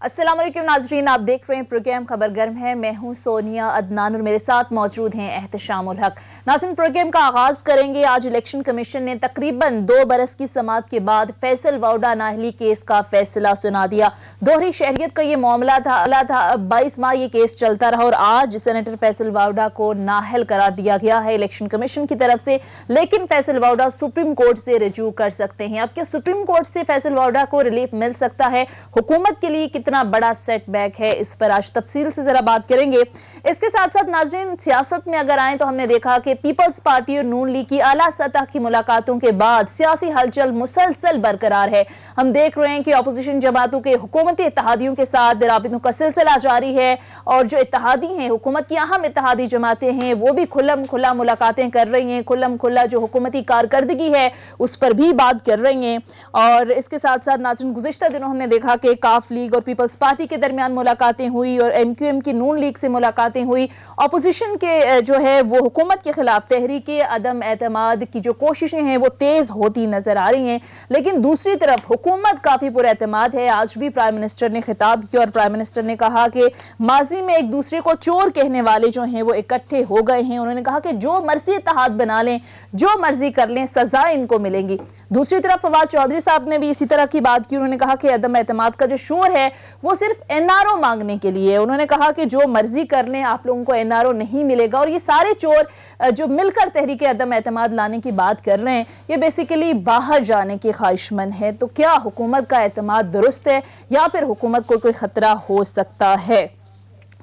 अस्सलाम वालेकुम नाजरीन, आप देख रहे हैं प्रोग्राम खबर गर्म है। मैं हूं सोनिया अदनान और मेरे साथ मौजूद हैं एहतशाम उल हक। नाज़रीन, प्रोग्राम का आगाज करेंगे। आज इलेक्शन कमीशन ने तकरीबन 2 बरस की समाअत के बाद फैसल वाउडा नाअहली केस का फैसला सुना दिया। दोहरी शहरियत का ये मामला था। 22 माह ये केस चलता रहा और आज सेनेटर फैसल वाउडा को नाअहल करार दिया गया है इलेक्शन कमीशन की तरफ से। लेकिन फैसल वाउडा सुप्रीम कोर्ट से रजू कर सकते हैं। अब क्या सुप्रीम कोर्ट से फैसल वाउडा को रिलीफ मिल सकता है? हुकूमत के लिए कितना बड़ा सेटबैक है? इस पर आज तफसील से जरा बात करेंगे। इसके साथ साथ नाज़रीन, सियासत में अगर आए तो हमने देखा कि पीपल्स पार्टी और नून लीग की आला सतह की मुलाकातों के बाद सियासी हलचल मुसलसल बरकरार है। हम देख रहे हैं कि अपोजिशन जमातों के हुकूमती इत्तेहादियों के साथ राबितों का सिलसिला जारी है और जो इत्तेहादी हैं, हुकूमत की अहम इत्तेहादी जमातें हैं, वो भी खुल्लम खुल्ला मुलाकातें कर रही हैं। खुल्लम खुल्ला जो हुकूमती कारकर्दगी है उस पर भी बात कर रही हैं। और इसके साथ साथ नाज़रीन, गुज़िश्ता दिनों हमने देखा कि काफ लीग और पीपल्स पार्टी के दरमियान मुलाकातें हुई और एनक्यूएम की नून लीग से मुलाकातें हुई। अपोजिशन के जो है वो हुकूमत के खिलाफ तहरीक अदम एतमाद की जो कोशिशें हैं वो तेज होती नजर आ रही हैं। लेकिन दूसरी तरफ हुकूमत काफी पुरएतमाद है। आज भी प्राइम मिनिस्टर ने खिताब किया और प्राइम मिनिस्टर ने कहा कि माजी में एक दूसरे को चोर कहने वाले जो हैं वो इकट्ठे हो गए हैं। उन्होंने कहा कि जो मर्जी इत्तेहाद बना लें, जो मर्जी कर लें, सजा इनको मिलेंगी। दूसरी तरफ फवाद चौधरी साहब ने भी इसी तरह की बात की। उन्होंने कहा कि अदम एतमाद का जो शोर है वो सिर्फ एनआरओ मांगने के लिए। उन्होंने कहा कि जो मर्जी कर लें, आप लोगों को एनआरओ नहीं मिलेगा। और ये सारे चोर जो मिलकर तहरीक अदम एतमाद लाने की बात कर रहे हैं, ये बेसिकली बाहर जाने की ख्वाहिशमंद है। तो क्या हुकूमत का एतमाद दुरुस्त है या फिर हुकूमत को कोई खतरा हो सकता है?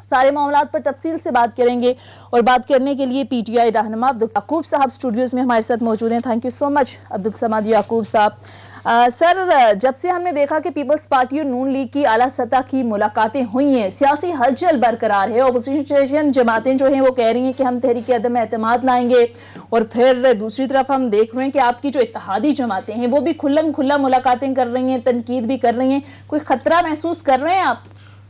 सारे मामलात पर तफसील से बात करेंगे और बात करने के लिए पीटीआई रहनुमा अब्दुल याकूब साहब स्टूडियोज में हमारे साथ मौजूद हैं। Thank you so much Abdul Samad Yakub साहब। सर, जब से हमने देखा कि पीपल्स पार्टी और नून लीग की आला सतह की मुलाकातें हुई हैं, सियासी हलचल बरकरार है। अपोजिशन जमातें जो हैं वो कह रही हैं कि हम तहरीक अदम एतमाद लाएंगे और फिर दूसरी तरफ हम देख रहे हैं कि आपकी जो इत्तेहादी जमातें हैं वो भी खुल्लम खुल्ला मुलाकातें कर रही हैं, तनकीद भी कर रही हैं। कोई खतरा महसूस कर रहे हैं आप?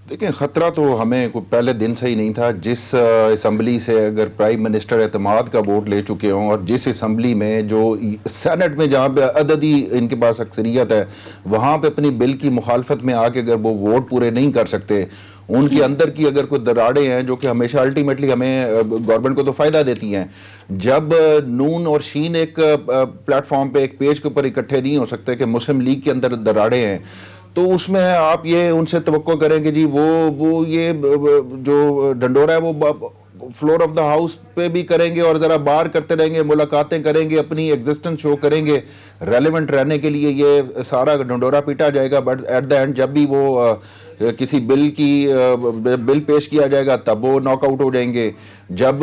देखिए, ख़तरा तो हमें पहले दिन से ही नहीं था। जिस असम्बली से अगर प्राइम मिनिस्टर एतमाद का वोट ले चुके हों और जिस असम्बली में जो सेनेट में जहाँ पे अददी इनके पास अक्सरियत है, वहाँ पे अपनी बिल की मुखालफत में आके अगर वो वोट पूरे नहीं कर सकते, उनके अंदर की अगर कोई दरारें हैं जो कि हमेशा अल्टीमेटली हमें गवर्नमेंट को तो फ़ायदा देती हैं। जब नून और शीन एक प्लेटफॉर्म पे एक पेज के ऊपर इकट्ठे नहीं हो सकते कि मुस्लिम लीग के अंदर दरारें हैं, तो उसमें आप ये उनसे तवक्को करें कि जी वो ये जो डंडोरा है वो फ्लोर ऑफ द हाउस पे भी करेंगे और ज़रा बाहर करते रहेंगे, मुलाकातें करेंगे, अपनी एग्जिस्टेंस शो करेंगे, रेलेवेंट रहने के लिए ये सारा डंडोरा पीटा जाएगा। बट एट द एंड जब भी वो किसी बिल पेश किया जाएगा तब वो नॉकआउट हो जाएंगे। जब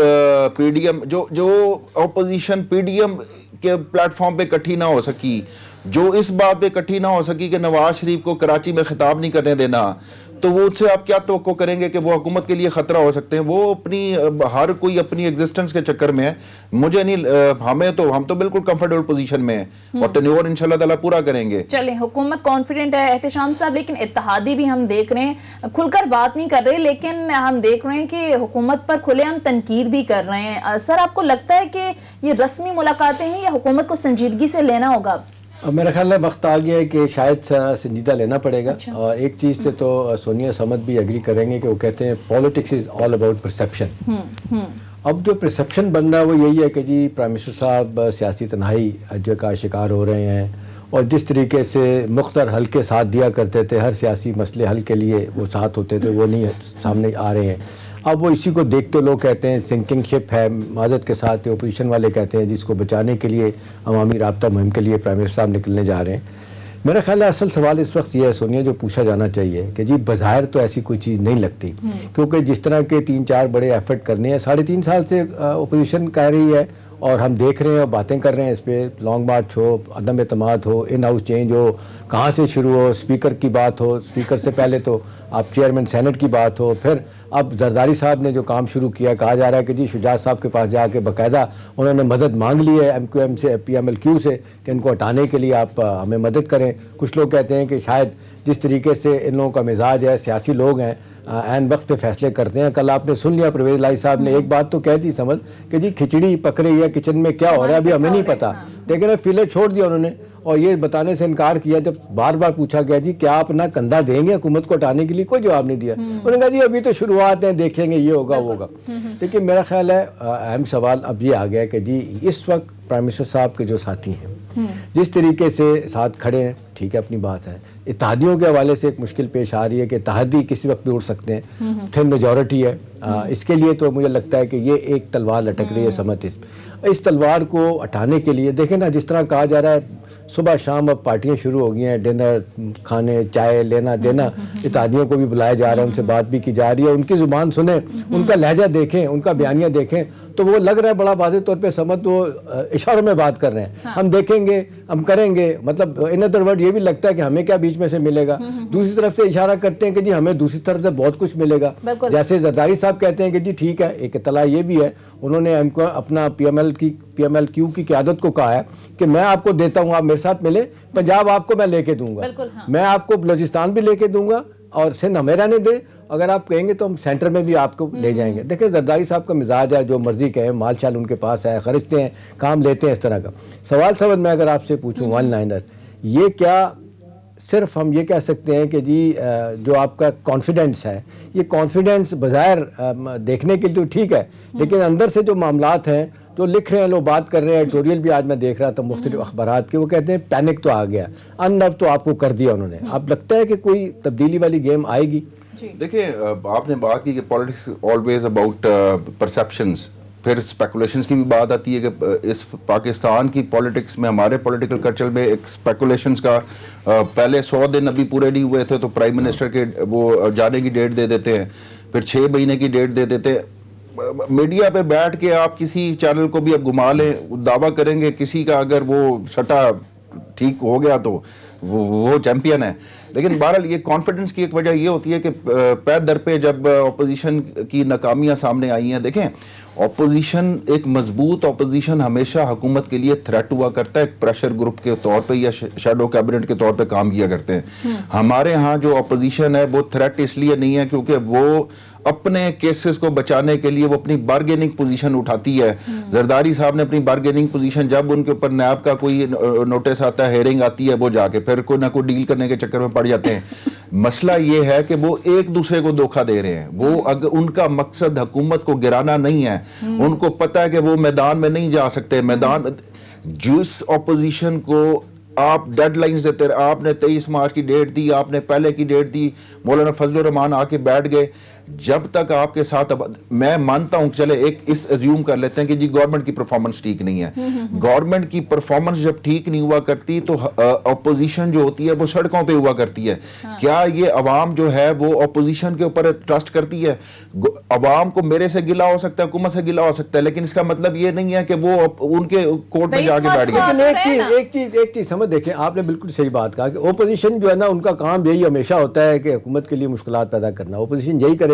पीडीएम जो अपोजिशन पीडीएम के प्लेटफॉर्म पे इकट्ठी ना हो सकी, जो इस बात पे इकट्ठी ना हो सकी कि नवाज शरीफ को कराची में खिताब नहीं करने देना, तो वो उससे आप क्या तवक्को करेंगे कि वो हुकूमत के लिए खतरा हो सकते हैं? वो हर कोई अपनी एग्जिस्टेंस के चक्कर में है। मुझे नहीं, हम तो बिल्कुल कंफर्टेबल पोजीशन में है और टेन्योर इंशाल्लाह ताला पूरा करेंगे। चलें, हुकूमत कॉन्फिडेंट है एहतशाम साहब, लेकिन इत्तेहादी भी हम देख रहे हैं खुलकर बात नहीं कर रहे, लेकिन हम देख रहे हैं कि हुकूमत पर खुलेआम तनकीद भी कर रहे हैं। सर, आपको लगता है कि ये रस्मी मुलाकातें हैं या हुकूमत को संजीदगी से लेना होगा? मेरा ख्याल है वक्त आ गया है कि शायद संजीदा लेना पड़ेगा। अच्छा। और एक चीज़ से तो सोनिया समद भी एग्री करेंगे कि वो कहते हैं politics is all about perception. अब जो परसेप्शन बन रहा है वो यही है कि जी प्राइम मिनिस्टर साहब सियासी तन्हाई का शिकार हो रहे हैं और जिस तरीके से मुख्तर हल्के साथ दिया करते थे, हर सियासी मसले हल के लिए वो साथ होते थे, वो नहीं सामने आ रहे हैं। अब वो इसी को देखते लोग कहते हैं सिंकिंग शिप है, माजत के साथ ओपोजिशन वाले कहते हैं जिसको बचाने के लिए अवामी राब्ता मुहिम के लिए प्राइम मिनिस्टर साहब निकलने जा रहे हैं। मेरा ख्याल है असल सवाल इस वक्त ये है सोनिया, जो पूछा जाना चाहिए कि जी बज़ाहिर तो ऐसी कोई चीज़ नहीं लगती, क्योंकि जिस तरह के 3-4 बड़े एफर्ट करने हैं, 3.5 साल से ओपोजिशन कह रही है और हम देख रहे हैं और बातें कर रहे हैं इस पर, लॉन्ग मार्च हो, अदम एतमाद हो, इन हाउस चेंज हो, कहाँ से शुरू हो, स्पीकर की बात हो, स्पीकर से पहले तो आप चेयरमैन सेनेट की बात हो, फिर अब जरदारी साहब ने जो काम शुरू किया, कहा जा रहा है कि जी शुजात साहब के पास जाके बाकायदा उन्होंने मदद मांग ली है MQM से, PMLQ से कि इनको हटाने के लिए आप हमें मदद करें। कुछ लोग कहते हैं कि शायद जिस तरीके से इन लोगों का मिजाज है, सियासी लोग हैं, एन वक्त पे फैसले करते हैं। कल आपने सुन लिया परवेज लाई साहब ने एक बात तो कह दी समझ कि जी खिचड़ी पक रही है, किचन में क्या हो रहा है अभी हमें नहीं पता, लेकिन फिले छोड़ दिया उन्होंने और ये बताने से इनकार किया। जब बार बार पूछा गया जी क्या आप अपना कंधा देंगे हुकूमत को हटाने के लिए, कोई जवाब नहीं दिया। उन्होंने कहा जी अभी तो शुरुआत है, देखेंगे ये होगा वो होगा। लेकिन मेरा ख्याल है अहम सवाल अब ये आ गया कि जी इस वक्त प्राइम मिनिस्टर साहब के जो साथी हैं जिस तरीके से साथ खड़े हैं, ठीक है अपनी बात है, इत्तेहादियों के हवाले से एक मुश्किल पेश आ रही है कि इत्तेहादी किसी वक्त भी उड़ सकते हैं, थिन मेजॉरिटी है। इसके लिए तो मुझे लगता है कि ये एक तलवार लटक रही है समत, इस तलवार को हटाने के लिए देखें ना, जिस तरह कहा जा रहा है सुबह शाम अब पार्टियां शुरू हो गई हैं, डिनर खाने चाय लेना देना, इत्तेहादियों को भी बुलाया जा रहा है, उनसे बात भी की जा रही है, उनकी जुबान सुने, उनका लहजा देखें, उनका बयानिया देखें तो वो लग रहा है बड़ा वाज़ेह तौर पे समझ वो इशारों में बात कर रहे हैं। हाँ। हम देखेंगे, हम करेंगे, मतलब इन अदर वर्ड ये भी लगता है कि हमें क्या बीच में से मिलेगा। दूसरी तरफ से इशारा करते हैं कि जी हमें दूसरी तरफ से बहुत कुछ मिलेगा। जैसे जरदारी साहब कहते हैं कि जी ठीक है, एक इत्तला ये भी है, उन्होंने हमको अपना PMLQ की क़यादत को कहा है कि मैं आपको देता हूँ, आप मेरे साथ मिले, पंजाब आपको मैं लेके दूंगा, हाँ। मैं आपको बलोचिस्तान भी लेके दूंगा और सिंध हमें रहने दे, अगर आप कहेंगे तो हम सेंटर में भी आपको ले जाएंगे। देखिए जरदारी साहब का मिजाज है, जो मर्जी कहे, माल शाल उनके पास है, खरीदते हैं, काम लेते हैं, इस तरह का सवाल समझ मैं अगर आपसे पूछूं वन लाइनर, ये क्या सिर्फ हम ये कह सकते हैं कि जी जो आपका कॉन्फिडेंस है, ये कॉन्फिडेंस बाज़ाहिर देखने के लिए तो ठीक है, लेकिन अंदर से जो मामलात हैं जो लिख रहे हैं लोग, बात कर रहे हैं, एडिटोरियल भी आज मैं देख रहा था मुख्तलिफ अखबारात के, वो कहते हैं पैनिक तो आ गया, अननव तो आपको कर दिया उन्होंने। आप लगता है कि कोई तब्दीली वाली गेम आएगी? देखिए आपने बात की कि पॉलिटिक्स ऑलवेज अबाउट परसेप्शंस, फिर स्पेकुलेशंस की भी बात आती है कि इस पाकिस्तान की पॉलिटिक्स में, हमारे पॉलिटिकल कल्चर में एक स्पेकुलेशंस का पहले 100 दिन अभी पूरे नहीं हुए थे तो प्राइम मिनिस्टर के वो जाने की डेट दे देते हैं, फिर 6 महीने की डेट दे देते हैं। मीडिया पे बैठ के आप किसी चैनल को भी अब घुमा लें, दावा करेंगे किसी का अगर वो सटा ठीक हो गया तो वो चैंपियन है। लेकिन बहरहाल ये कॉन्फिडेंस की एक वजह ये होती है कि पैर दर पे जब ऑपोजिशन की नाकामियां सामने आई हैं, देखें ऑपोजिशन, एक मजबूत ऑपोजिशन हमेशा हुकूमत के लिए थ्रेट हुआ करता है, एक प्रेशर ग्रुप के तौर पे या शैडो कैबिनेट के तौर पे काम किया करते हैं। हमारे यहाँ जो ऑपोजिशन है वो थ्रेट इसलिए नहीं है क्योंकि वो अपने केसेस को बचाने के लिए वो अपनी बार्गेनिंग पोजीशन उठाती है। जरदारी साहब ने अपनी बार्गेनिंग पोजीशन, जब उनके ऊपर नैब का कोई नोटिस आता है, हेयरिंग आती है, वो जाके फिर कोई ना कोई डील करने के चक्कर में पड़ जाते हैं। मसला ये है कि वो एक दूसरे को धोखा दे रहे हैं। वो अगर उनका मकसद हुकूमत को गिराना नहीं है, उनको पता है कि वो मैदान में नहीं जा सकते। मैदान जिस ऑपोजिशन को आप डेडलाइंस देते रहे, आपने 23 मार्च की डेट दी, आपने पहले की डेट दी, मौलाना फजलुर रहमान आके बैठ गए, जब तक आपके साथ, अब मैं मानता हूं, चले एक इस अज्यूम कर लेते हैं कि जी गवर्नमेंट की परफॉर्मेंस ठीक नहीं है। गवर्नमेंट की परफॉर्मेंस जब ठीक नहीं हुआ करती तो ऑपोजिशन जो होती है वो सड़कों पे हुआ करती है। हाँ। क्या ये अवाम जो है वो ऑपोजिशन के ऊपर ट्रस्ट करती है? अवाम को मेरे से गिला हो सकता है, हुकूमत से गिला हो सकता है, लेकिन इसका मतलब ये नहीं है कि वो उनके कोर्ट में जाके बैठ गए। एक चीज समझ, देखें आपने बिल्कुल सही बात कहा कि ओपोजिशन जो है ना, उनका काम यही हमेशा होता है कि हुकूमत के लिए मुश्किलात पैदा करना। ओपोजिशन यही करेगी।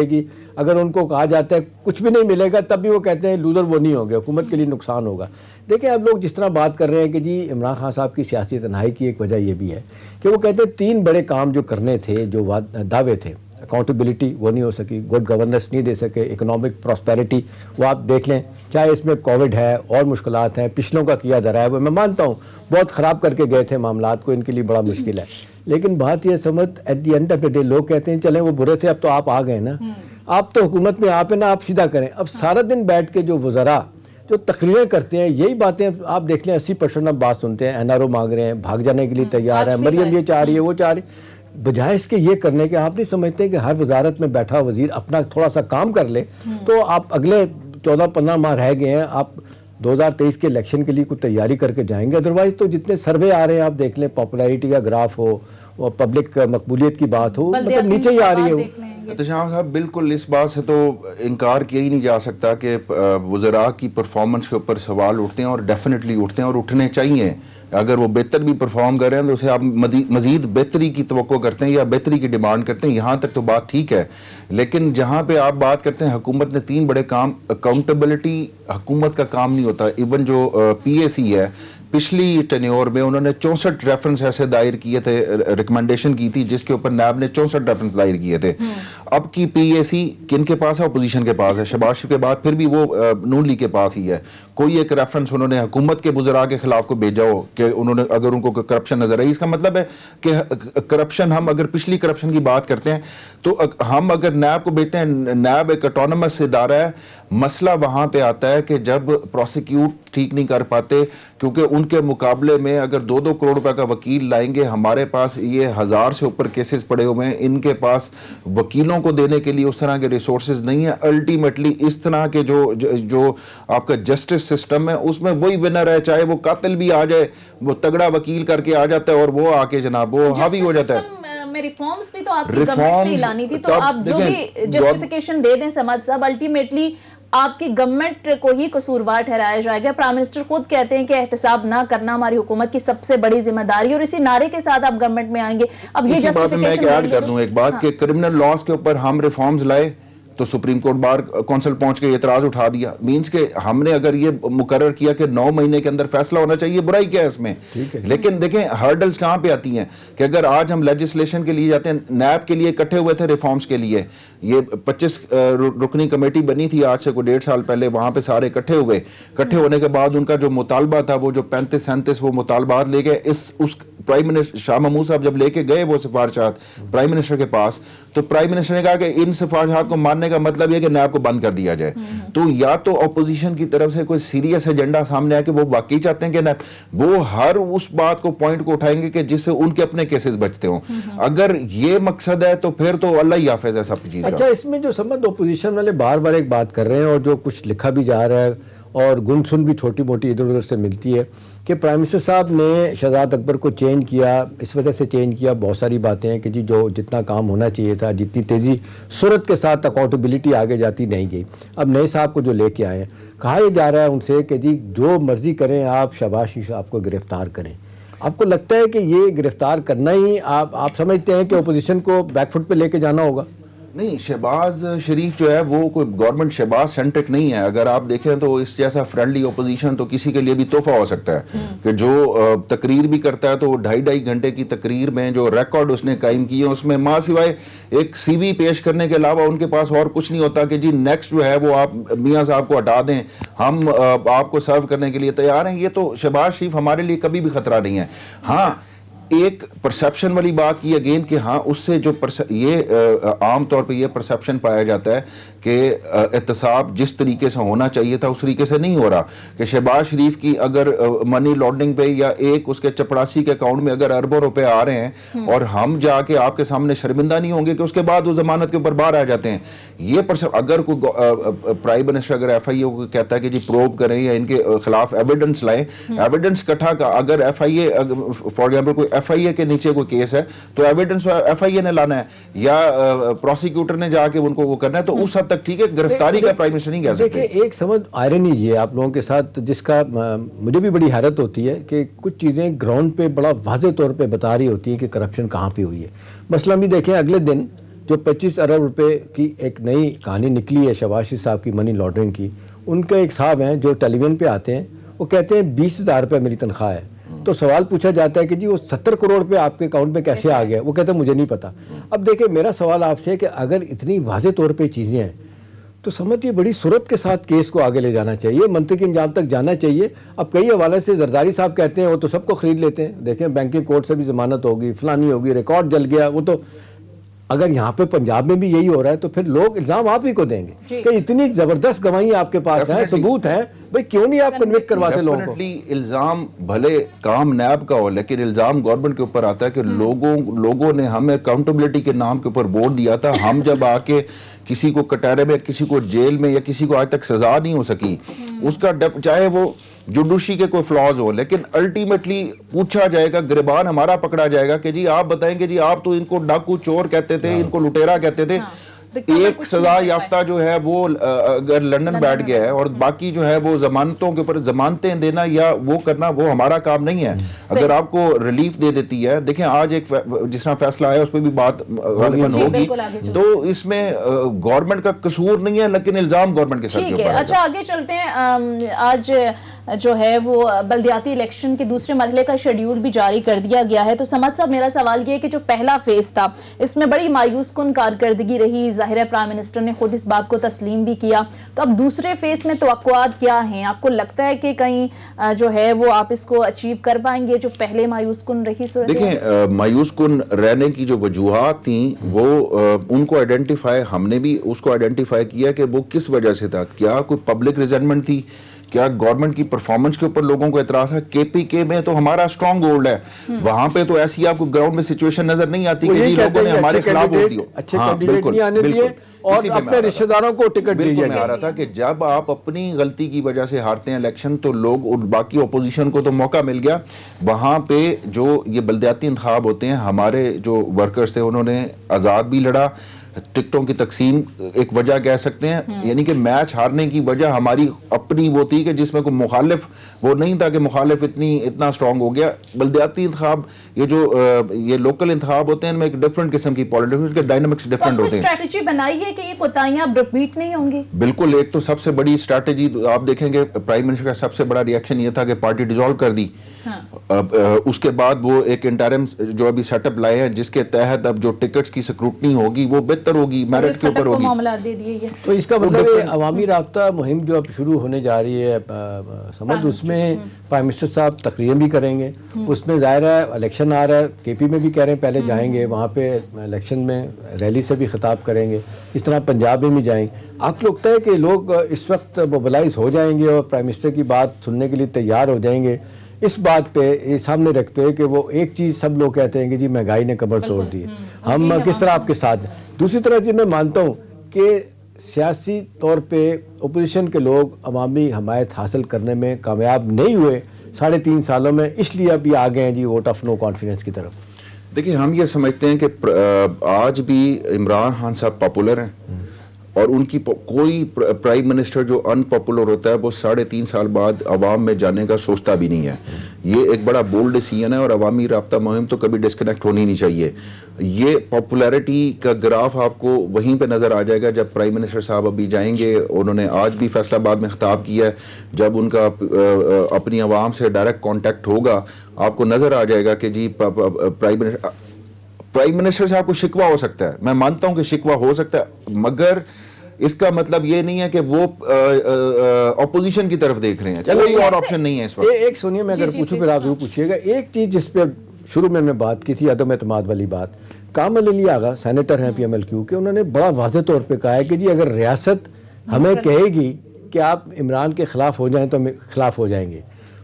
अगर उनको कहा जाता है कुछ भी नहीं मिलेगा तब भी वो कहते हैं लूजर वो नहीं होंगे, हुकूमत के लिए नुकसान होगा। देखिए अब लोग जिस तरह बात कर रहे हैं कि जी इमरान खान साहब की सियासी तन्हाई की एक वजह ये भी है कि वो कहते हैं 3 बड़े काम जो करने थे, जो दावे थे, अकाउंटेबिलिटी वो नहीं हो सकी, गुड गवर्नेंस नहीं दे सके, इकोनॉमिक प्रॉस्पेरिटी वो आप देख लें, चाहे इसमें कोविड है और मुश्किलात हैं, पिछलों का किया जा रहा है, वो मैं मानता हूँ बहुत ख़राब करके गए थे मामलात को, इनके लिए बड़ा मुश्किल है। लेकिन बात ये समझ, at the end of the day लोग कहते हैं चले वो बुरे थे, अब तो आप आ गए ना, आप तो हुकूमत में आप है ना, आप सीधा करें। अब सारा दिन बैठ के जो वज़रा जो तकरीरें करते हैं, यही बातें आप देख लें, 80% अब बात सुनते हैं, NRO मांग रहे हैं, भाग जाने के लिए तैयार है, मरियम ये चाह रही है, वो चाह रही है। बजाय इसके ये करने के, आप नहीं समझते कि हर वजारत में बैठा वजीर अपना थोड़ा सा काम कर ले तो आप अगले 14-15 माह रह गए हैं, आप 2023 के इलेक्शन के लिए कुछ तैयारी करके जाएंगे। अदरवाइज तो जितने सर्वे आ रहे हैं आप देख लें, पॉपुलैरिटी का ग्राफ हो और पब्लिक मकबूलियत की बात हो, मतलब नीचे ही आ रही है। एहतशाम साहब बिल्कुल इस बात से तो इनकार किया ही नहीं जा सकता कि वज़रा की परफॉर्मेंस के ऊपर सवाल उठते हैं और डेफिनेटली उठते हैं और उठने चाहिए। अगर वो बेहतर भी परफॉर्म कर रहे हैं तो उसे आप मजीद बेहतरी की तवक्को करते हैं या बेहतरी की डिमांड करते हैं, यहाँ तक तो बात ठीक है। लेकिन जहाँ पे आप बात करते हैं हुकूमत ने 3 बड़े काम, अकाउंटेबिलिटी हुकूमत का काम नहीं होता। इवन जो PAC है, पिछली टेन्योर में उन्होंने 64 रेफरेंस ऐसे दायर किए थे, रिकमेंडेशन की थी जिसके ऊपर नैब ने 64 रेफरेंस दायर किए थे। अब की PAC किन के पास है? अपोजिशन के पास है। शहबाज शरीफ के बाद फिर भी वो नून लीग के पास ही है। कोई एक रेफरेंस उन्होंने हुकूमत के बुजुर्ग के खिलाफ को भेजा हो कि उन्होंने, अगर उनको करप्शन नजर आई, इसका मतलब है कि करप्शन, हम अगर पिछली करप्शन की बात करते हैं तो हम अगर नैब को भेजते हैं, नैब एक ऑटोनमस इदारा है, मसला वहां पे आता है कि जब प्रोसिक्यूट ठीक नहीं कर पाते, क्योंकि उनके मुकाबले में अगर 2-2 करोड़ रुपए का वकील लाएंगे, हमारे पास ये 1000 से ऊपर केसेस पड़े हुए हैं, इनके पास वकीलों को देने के लिए उस तरह के रिसोर्सेज नहीं है। अल्टीमेटली इस तरह के जो आपका जस्टिस सिस्टम है उसमें वही विनर है, चाहे वो कातिल भी आ जाए, वो तगड़ा वकील करके आ जाता है और वो आके जनाब वो हावी हो जाता है। में रिफॉर्म्स भी तो आपकी गवर्नमेंट ने लानी थी, तो आप जो भी जस्टिफिकेशन दे दें समझ साहब, अल्टीमेटली आपकी गवर्नमेंट को ही कसूरवार ठहराया जाएगा। प्राइम मिनिस्टर खुद कहते हैं कि एहतसाब ना करना हमारी हुकूमत की सबसे बड़ी जिम्मेदारी, और इसी नारे के साथ आप गवर्नमेंट में आएंगे। अब ये जस्टिफिकेशन मैं ऐड कर दूं एक बात कि क्रिमिनल लॉज के ऊपर हम रिफॉर्म्स लाए तो सुप्रीम कोर्ट बार काउंसिल पहुंच के एतराज उठा दिया। मींस के हमने अगर ये मुकर्रर किया कि 9 महीने के अंदर फैसला होना चाहिए, बुराई क्या है इसमें? लेकिन देखें हर्डल्स कहां पे आती हैं कि अगर आज हम लेजिस्लेशन के लिए जाते हैं, नैब के लिए इकट्ठे हुए थे रिफॉर्म्स के लिए, ये 25 रुकनी कमेटी बनी थी आज से कोई 1.5 साल पहले, वहां पे सारे इकट्ठे हुए। इकट्ठे होने के बाद उनका जो मुतालबा था, वो जो 35-37 वो मुतालबात ले गए। उस प्राइम मिनिस्टर शाह महमूद साहब जब लेके गए वो सिफारिशात प्राइम मिनिस्टर के पास, तो प्राइम मिनिस्टर ने कहा कि इन सिफारिशात को मानने का मतलब यह कि नैब को बंद कर दिया जाए। तो या तो अपोजिशन की तरफ से कोई सीरियस एजेंडा सामने आए कि वो वाकई चाहते हैं कि नैब, वो हर उस बात को पॉइंट को उठाएंगे कि जिससे उनके अपने केसेस बचते हों। अगर ये मकसद है तो फिर तो अल्लाह ही हाफिज है सब चीज। अच्छा, इसमें जो समझ अपोजिशन वाले बार बार एक बात कर रहे हैं और जो कुछ लिखा भी जा रहा है और गुनसुन भी छोटी मोटी इधर उधर से मिलती है कि प्राइम मिनिस्टर साहब ने शहजाद अकबर को चेंज किया, इस वजह से चेंज किया। बहुत सारी बातें हैं कि जी जो जितना काम होना चाहिए था, जितनी तेज़ी सूरत के साथ अकाउंटेबिलिटी आगे जाती नहीं गई। अब नए साहब को जो लेके आए हैं, कहा यह जा रहा है उनसे कि जी जो मर्जी करें आप, शहबाज शरीफ साहब को गिरफ्तार करें। आपको लगता है कि ये गिरफ्तार करना ही आप समझते हैं कि अपोजिशन को बैकफुट पे लेके जाना होगा? नहीं, शहबाज शरीफ जो है वो कोई गवर्नमेंट शहबाज सेंट्रिक नहीं है। अगर आप देखें तो इस जैसा फ्रेंडली ओपोजिशन तो किसी के लिए भी तोहफा हो सकता है कि जो तकरीर भी करता है तो 2.5 घंटे की तकरीर में जो रिकॉर्ड उसने कायम किए उसमें माँ सिवाय एक CV पेश करने के अलावा उनके पास और कुछ नहीं होता कि जी नेक्स्ट जो है वो आप मियाँ साहब को हटा दें, हम आपको सर्व करने के लिए तैयार हैं। ये तो शहबाज शरीफ हमारे लिए कभी भी खतरा नहीं है। हाँ, एक परसेप्शन वाली बात की अगेन कि हाँ उससे जो ये आम तौर पे ये परसेप्शन पाया जाता है कि एहतसाब जिस तरीके से होना चाहिए था उस तरीके से नहीं हो रहा। कि शहबाज शरीफ की अगर मनी लॉन्ड्रिंग पे या एक उसके चपड़ासी के अकाउंट में अगर अरबों रुपए आ रहे हैं और हम जाके आपके सामने शर्मिंदा नहीं होंगे कि उसके बाद वो जमानत के ऊपर बाहर आ जाते हैं। ये अगर कोई प्राइम मिनिस्टर अगर FIA को कहता है कि जी प्रोब करें या इनके खिलाफ एविडेंस लाएं, एविडेंस इकट्ठा का, अगर FIA फॉर एग्जाम्पल कोई FIA के नीचे कोई केस है तो एविडेंस FIA ने लाना है या प्रोसिक्यूटर ने जाके उनको वो करना है, तो उस हद तक ठीक है। गिरफ्तारी का प्राइम मिनिस्टर नहीं कह सकते। देखिए, एक समझ आयरनी ये आप लोगों के साथ जिसका मुझे भी बड़ी हैरत होती है कि कुछ चीज़ें ग्राउंड पे बड़ा वाज़े तौर पे बता रही होती है कि करप्शन कहाँ पे हुई है। मसला भी देखें, अगले दिन जो 25 अरब रुपए की एक नई कहानी निकली है शहबाज शरीफ साहब की मनी लॉन्ड्रिंग की, उनके एक साहब हैं जो टेलीविजन पे आते हैं, वो कहते हैं 20,000 रुपये मेरी तनख्वाह है। तो सवाल पूछा जाता है कि जी वो 70 करोड़ पे आपके अकाउंट में कैसे आ गया? वो कहते हैं मुझे नहीं पता। अब देखिए, मेरा सवाल आपसे है कि अगर इतनी वाज़े तौर पे चीज़ें हैं तो समझिए बड़ी सूरत के साथ केस को आगे ले जाना चाहिए, मंतकी अंजाम तक जाना चाहिए। अब कई हवाले से जरदारी साहब कहते हैं वो तो सबको खरीद लेते हैं, देखें बैंकिंग कोर्ट से भी जमानत होगी, फलानी होगी, रिकॉर्ड जल गया। वो तो अगर यहाँ पे पंजाब में भी यही हो रहा है तो फिर लोग इल्जाम आप ही को देंगे कि इतनी जबरदस्त गवाही आपके पास है, सबूत है, भाई क्यों नहीं आप कन्विक्ट करवाते लोगों को? इल्जाम भले काम नैब का हो लेकिन इल्जाम गवर्नमेंट के ऊपर आता है कि लोगों ने हमें अकाउंटेबिलिटी के नाम के ऊपर वोट दिया था। हम जब आके किसी को कटहरे में, किसी को जेल में या किसी को आज तक सजा नहीं हो सकी, उसका चाहे वो जुडिशरी के कोई फ्लॉज हो, लेकिन अल्टीमेटली पूछा जाएगा, गिरबान हमारा पकड़ा जाएगा कि जी आप बताएंगे जी आप तो इनको डाकू चोर कहते थे, इनको लुटेरा कहते थे। एक सजा याफ्ता जो है वो अगर लंदन बैठ गया है और बाकी जो है वो जमानतों के ऊपर जमानतें देना या वो करना वो हमारा काम नहीं है। अगर आपको रिलीफ दे देती है, देखें आज एक जिस तरह फैसला आया उस पर भी बात गालिबन होगी, तो इसमें गवर्नमेंट का कसूर नहीं है लेकिन इल्जाम गवर्नमेंट के सर के ऊपर है। अच्छा आगे चलते हैं। आज जो है वो बल्दियाती इलेक्शन के दूसरे मरहले का शेड्यूल भी जारी कर दिया गया है। तो समझ साहब, मेरा सवाल ये है कि जो पहला फेज था इसमें बड़ी मायूस कुन कारकर्दगी रही, जाहिर है प्राइम मिनिस्टर ने खुद इस बात को तस्लीम भी किया। तो अब दूसरे फेज में तवक्कुआत क्या हैं? आपको लगता है कि कहीं जो है वो आप इसको अचीव कर पाएंगे जो पहले मायूस कुन रही? देखिए, मायूस कुन रहने की जो वजूहात थी वो उनको आइडेंटिफाई, हमने भी उसको आइडेंटिफाई किया कि वो किस वजह से था। क्या कोई पब्लिक रिजेंटमेंट थी, क्या गवर्नमेंट की परफॉर्मेंस के ऊपर लोगों को एतराज है? केपीके में तो हमारा स्ट्रॉन्ग होल्ड है, वहां पे तो ऐसी आपको ग्राउंड में सिचुएशन नजर नहीं आती कि जी लोगों ने हमारे खिलाफ वोट दिया, अच्छे कैंडिडेट नहीं आने दिए और अपने रिश्तेदारों को टिकट दिए बिल्कुल। मैं आ रहा था कि जब आप अपनी गलती की वजह से हारते हैं इलेक्शन तो लोग बाकी ओपोजिशन को तो मौका मिल गया। वहां पे जो ये बल्दियाती इंतखाब होते हैं, हमारे जो वर्कर्स थे उन्होंने आजाद भी लड़ा, टिकटों की तकसीम एक वजह कह सकते हैं, यानी कि मैच हारने की वजह हमारी अपनी वो थी कि जिसमें कोई मुखालिफ वो नहीं था कि मुखालिफ इतना स्ट्रांग हो गया। बल्दियाती इंतखाब ये लोकल इंतखाब होते हैं, इनमें एक डिफरेंट किस्म की पॉलिटिक्स के डायनामिक्स डिफरेंट होते हैं। स्ट्रेटजी बनाई है कि ये कोताहियां अब रिपीट नहीं होंगी? बिल्कुल। एक तो सबसे बड़ी स्ट्रेटजी आप देखेंगे प्राइम मिनिस्टर का सबसे बड़ा रिएक्शन ये था कि पार्टी डिसॉल्व कर दी। उसके बाद वो एक इंटरिम जो अभी सेटअप लाए हैं जिसके तहत अब जो टिकट्स की स्क्रूटनी होगी वो बेहतर होगी, मेरिट के ऊपर होगी। मामला दे दिए। तो इसका मतलब अवामी राब्ता मुहिम जो अब शुरू होने जा रही है समझ, उसमें प्राइम मिनिस्टर साहब तकरीरें भी करेंगे, उसमें जाहिर है इलेक्शन आ रहा है, केपी में भी कह रहे हैं पहले जाएंगे, वहाँ पे इलेक्शन में रैली से भी खिताब करेंगे, इस तरह पंजाब में भी जाएंगे। आपको लगता है कि लोग इस वक्त मोबिलाइज हो जाएंगे और प्राइम मिनिस्टर की बात सुनने के लिए तैयार हो जाएंगे? इस बात पे ये सामने रखते हैं कि वो एक चीज़ सब लोग कहते हैं कि जी महंगाई ने कमर तोड़ दी है, हम किस तरह आपके साथ। दूसरी तरफ जी मैं मानता हूँ कि सियासी तौर पे अपोजिशन के लोग अवामी हमायत हासिल करने में कामयाब नहीं हुए 3.5 सालों में, इसलिए अब ये आ गए हैं जी वोट ऑफ नो कॉन्फिडेंस की तरफ। देखिए, हम ये समझते हैं कि आज भी इमरान खान साहब पॉपुलर हैं और उनकी कोई प्राइम मिनिस्टर जो अनपॉपुलर होता है वो 3.5 साल बाद अवाम में जाने का सोचता भी नहीं है। ये एक बड़ा बोल्ड डिसीजन है और अवामी राब्ता मुहिम तो कभी डिस्कनेक्ट होनी नहीं चाहिए। ये पॉपुलैरिटी का ग्राफ आपको वहीं पे नज़र आ जाएगा जब प्राइम मिनिस्टर साहब अभी जाएंगे। उन्होंने आज भी फैसलाबाद में खिताब किया है, जब उनका अपनी आवाम से डायरेक्ट कॉन्टैक्ट होगा आपको नज़र आ जाएगा कि जी प्राइम मिनिस्टर से आपको शिकवा हो सकता है, मैं मानता हूं कि शिकवा हो सकता है, मगर इसका मतलब ये नहीं है कि वो ऑपोजिशन की तरफ देख रहे हैं। कोई और ऑप्शन नहीं है इस वक्त। एक सुनिए, मैं अगर पूछूं फिर आप जरूर पूछिएगा। एक चीज जिस पे शुरू में मैं बात की थी, अदम एतमाद वाली बात, कामल अली आगा सेनेटर हैं PMLQ के, उन्होंने बड़ा वाज़ेह तौर पे कहा है कि जी अगर रियासत हमें कहेगी कि आप इमरान के खिलाफ हो जाएं तो हम खिलाफ हो जाएंगे।